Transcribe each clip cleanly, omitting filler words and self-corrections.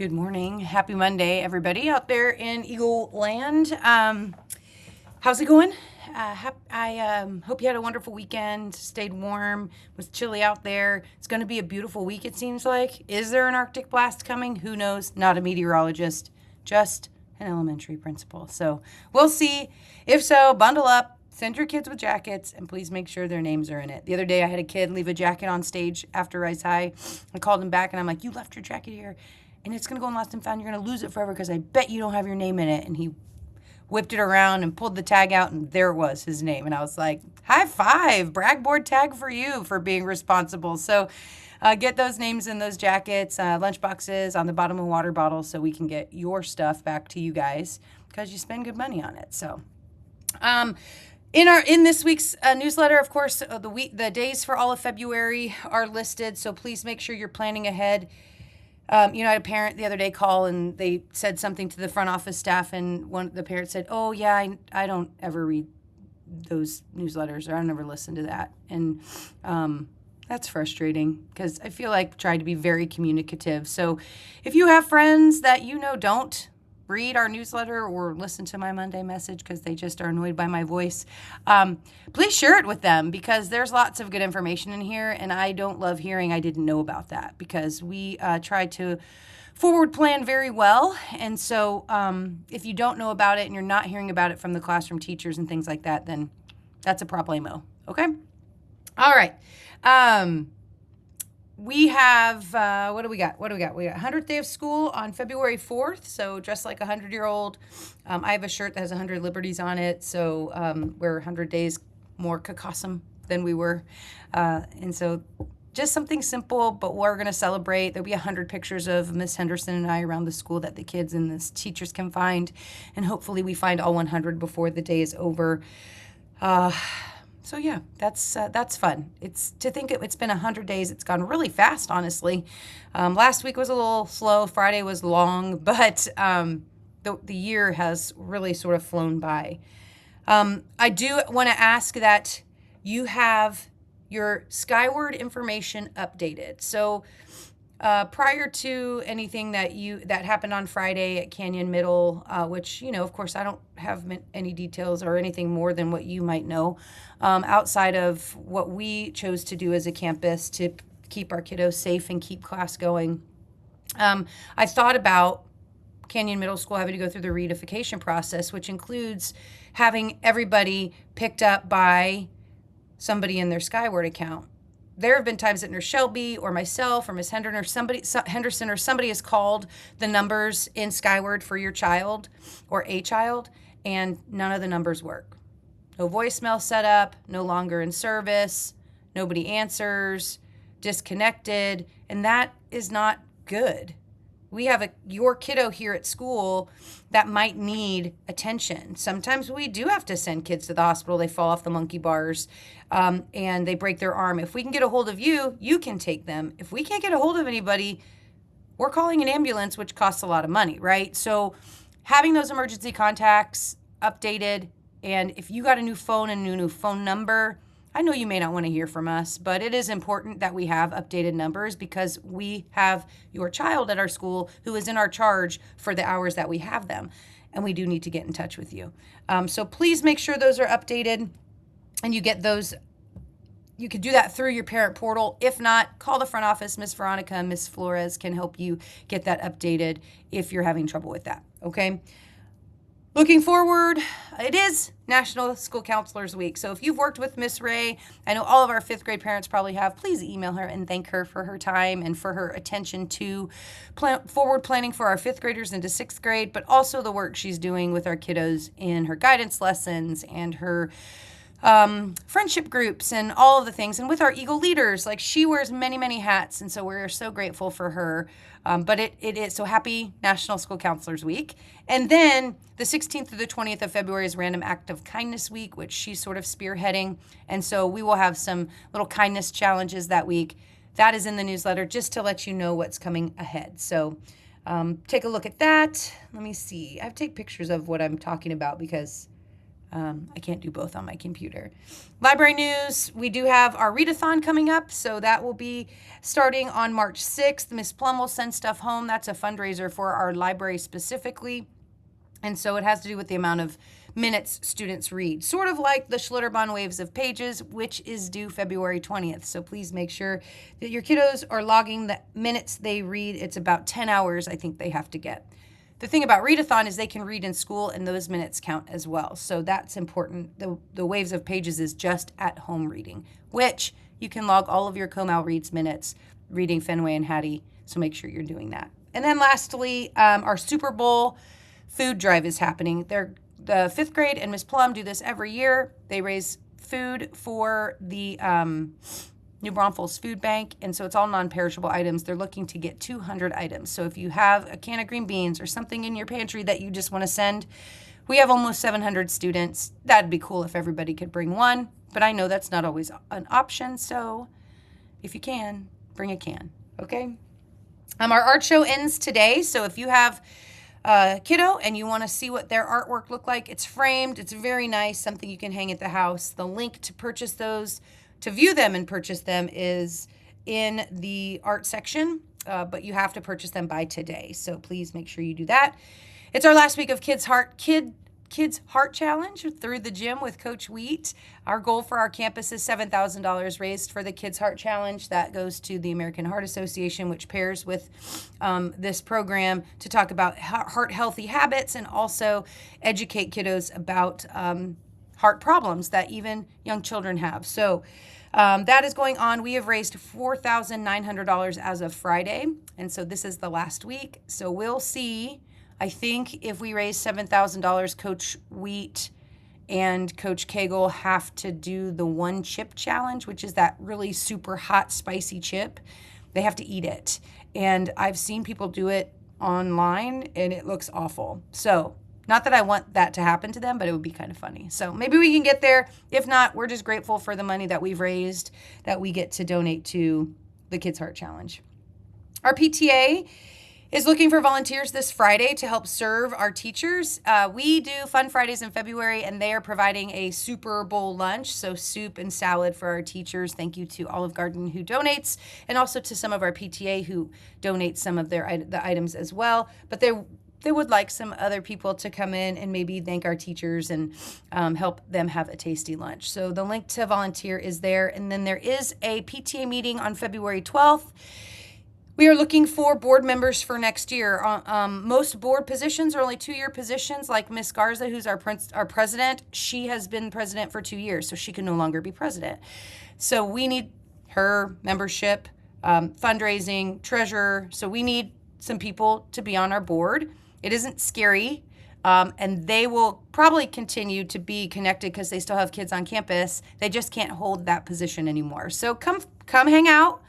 Good morning. Happy Monday, everybody out there in Eagle Land. How's it going? I hope you had a wonderful weekend, stayed warm, was chilly out there. It's going to be a beautiful week, it seems like. Is there an Arctic blast coming? Who knows? Not a meteorologist, just an elementary principal. So we'll see. If so, bundle up, send your kids with jackets, and please make sure their names are in it. The other day, I had a kid leave a jacket on stage after Rice High. I called him back, and I'm like, you left your jacket here, and it's going to go in lost and found. You're going to lose it forever because I bet you don't have your name in it. And he whipped it around and pulled the tag out, and there it was, his name. And I was like, high five, brag board tag for you for being responsible. So get those names in those jackets, lunch boxes on the bottom of water bottles so we can get your stuff back to you guys because you spend good money on it. So in this week's newsletter, of course, the days for all of February are listed. So please make sure you're planning ahead. I had a parent the other day call and they said something to the front office staff, and the parent said, "Oh yeah, I don't ever read those newsletters, or I don't ever listen to that." And that's frustrating because I feel like I try to be very communicative. So if you have friends that don't read our newsletter or listen to my Monday message because they just are annoyed by my voice, please share it with them because there's lots of good information in here, and I don't love hearing I didn't know about that because we try to forward plan very well. And so if you don't know about it and you're not hearing about it from the classroom teachers and things like that, then that's a problemo. Okay? All right. We have, what do we got? We got 100th day of school on February 4th, so dress like a 100-year-old. I have a shirt that has 100 liberties on it, so we're 100 days more caucasum than we were. And so just something simple, but we're going to celebrate. There'll be 100 pictures of Miss Henderson and I around the school that the kids and the teachers can find, and hopefully we find all 100 before the day is over. So yeah, that's fun. It's been 100 days. It's gone really fast, honestly. Last week was a little slow. Friday was long, but the year has really sort of flown by. I do want to ask that you have your Skyward information updated. So prior to anything that happened on Friday at Canyon Middle, which, of course, I don't have any details or anything more than what you might know, outside of what we chose to do as a campus to keep our kiddos safe and keep class going. I thought about Canyon Middle School having to go through the reunification process, which includes having everybody picked up by somebody in their Skyward account. There have been times that Nurse Shelby or myself or Miss Henderson or somebody has called the numbers in Skyward for your child or a child, and none of the numbers work. No voicemail set up, no longer in service, nobody answers, disconnected, and that is not good. We have your kiddo here at school that might need attention. Sometimes we do have to send kids to the hospital. They fall off the monkey bars and they break their arm. If we can get a hold of you, you can take them. If we can't get a hold of anybody, we're calling an ambulance, which costs a lot of money, right? So having those emergency contacts updated, and if you got a new phone and a new phone number, I know you may not want to hear from us, but it is important that we have updated numbers because we have your child at our school who is in our charge for the hours that we have them, and we do need to get in touch with you. So please make sure those are updated, and you get those. You could do that through your parent portal. If not, call the front office. Miss Veronica and Miss Flores can help you get that updated if you're having trouble with that, okay? Looking forward, it is National School Counselors Week. So if you've worked with Miss Ray, I know all of our 5th grade parents probably have, please email her and thank her for her time and for her attention to forward planning for our 5th graders into 6th grade, but also the work she's doing with our kiddos in her guidance lessons and her friendship groups and all of the things. And with our Eagle leaders, like she wears many, many hats. And so we're so grateful for her. But it is, so happy National School Counselors Week. And then the 16th through the 20th of February is Random Act of Kindness Week, which she's sort of spearheading. And so we will have some little kindness challenges that week. That is in the newsletter just to let you know what's coming ahead. So take a look at that. Let me see. I have to take pictures of what I'm talking about because I can't do both on my computer. Library news, we do have our readathon coming up, so that will be starting on March 6th. Miss Plum will send stuff home. That's a fundraiser for our library specifically, and so it has to do with the amount of minutes students read, sort of like the Schlitterbahn Waves of Pages, which is due February 20th. So please make sure that your kiddos are logging the minutes they read. It's about 10 hours, I think they have to get. The thing about Readathon is they can read in school and those minutes count as well. So that's important. The Waves of Pages is just at home reading, which you can log all of your Comal Reads minutes reading Fenway and Hattie. So make sure you're doing that. And then lastly, our Super Bowl food drive is happening. The 5th grade and Miss Plum do this every year. They raise food for the New Braunfels Food Bank, and so it's all non-perishable items. They're looking to get 200 items. So if you have a can of green beans or something in your pantry that you just want to send, we have almost 700 students. That'd be cool if everybody could bring one, but I know that's not always an option, so if you can, bring a can, okay? Our art show ends today, so if you have a kiddo and you want to see what their artwork look like, it's framed, it's very nice, something you can hang at the house. The link to purchase those, to view them and purchase them, is in the art section, but you have to purchase them by today. So please make sure you do that. It's our last week of Kids Heart Challenge through the gym with Coach Wheat. Our goal for our campus is $7,000 raised for the Kids Heart Challenge. That goes to the American Heart Association, which pairs with this program to talk about heart healthy habits and also educate kiddos about heart problems that even young children have. So that is going on. We have raised $4,900 as of Friday, and so this is the last week. So we'll see. I think if we raise $7,000, Coach Wheat and Coach Cagle have to do the one chip challenge, which is that really super hot, spicy chip. They have to eat it. And I've seen people do it online, and it looks awful. So not that I want that to happen to them, but it would be kind of funny. So maybe we can get there. If not, we're just grateful for the money that we've raised that we get to donate to the Kids Heart Challenge. Our PTA is looking for volunteers this Friday to help serve our teachers. We do Fun Fridays in February, and they are providing a Super Bowl lunch, so soup and salad for our teachers. Thank you to Olive Garden who donates, and also to some of our PTA who donate some of the items as well. But they would like some other people to come in and maybe thank our teachers and help them have a tasty lunch. So the link to volunteer is there. And then there is a PTA meeting on February 12th. We are looking for board members for next year. Most board positions are only 2-year positions, like Miss Garza, who's our president. She has been president for 2 years, so she can no longer be president. So we need her membership, fundraising, treasurer. So we need some people to be on our board. It isn't scary, and they will probably continue to be connected because they still have kids on campus. They just can't hold that position anymore. So come hang out.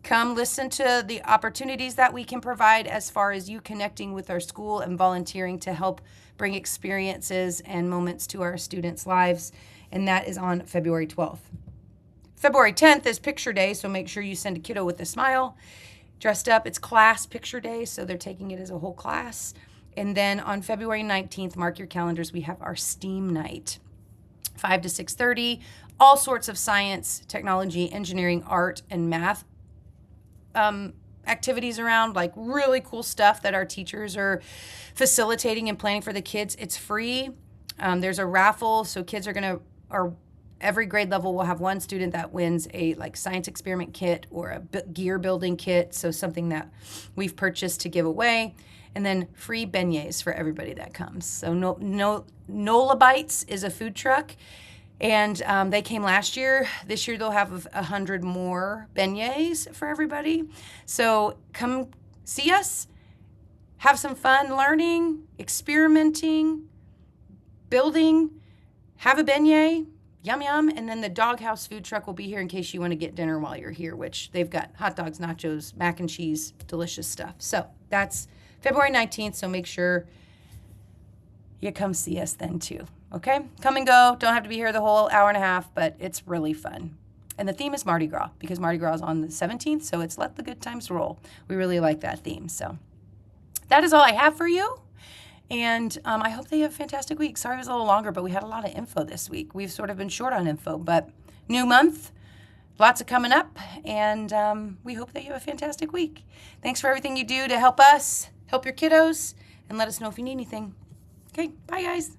Come listen to the opportunities that we can provide as far as you connecting with our school and volunteering to help bring experiences and moments to our students' lives. And that is on February 12th. February 10th is picture day, so make sure you send a kiddo with a smile, dressed up. It's class picture day, so they're taking it as a whole class. And then on February 19th, mark your calendars, we have our STEAM night, 5 to 6:30, all sorts of science, technology, engineering, art, and math activities around, like really cool stuff that our teachers are facilitating and planning for the kids. It's free. There's a raffle, so kids are every grade level will have one student that wins a science experiment kit or a gear building kit, so something that we've purchased to give away, and then free beignets for everybody that comes. So Nola Bites is a food truck, and they came last year. This year they'll have 100 more beignets for everybody. So come see us, have some fun learning, experimenting, building, have a beignet, yum yum, and then the Doghouse food truck will be here in case you want to get dinner while you're here, which they've got hot dogs, nachos, mac and cheese, delicious stuff. So that's February 19th, so make sure you come see us then too. Okay? Come and go. Don't have to be here the whole hour and a half, but it's really fun. And the theme is Mardi Gras, because Mardi Gras is on the 17th, so it's let the good times roll. We really like that theme. So that is all I have for you. And I hope they have a fantastic week. Sorry it was a little longer, but we had a lot of info this week. We've sort of been short on info, but new month, lots of coming up, and we hope that you have a fantastic week. Thanks for everything you do to help us, help your kiddos, and let us know if you need anything. Okay, bye guys.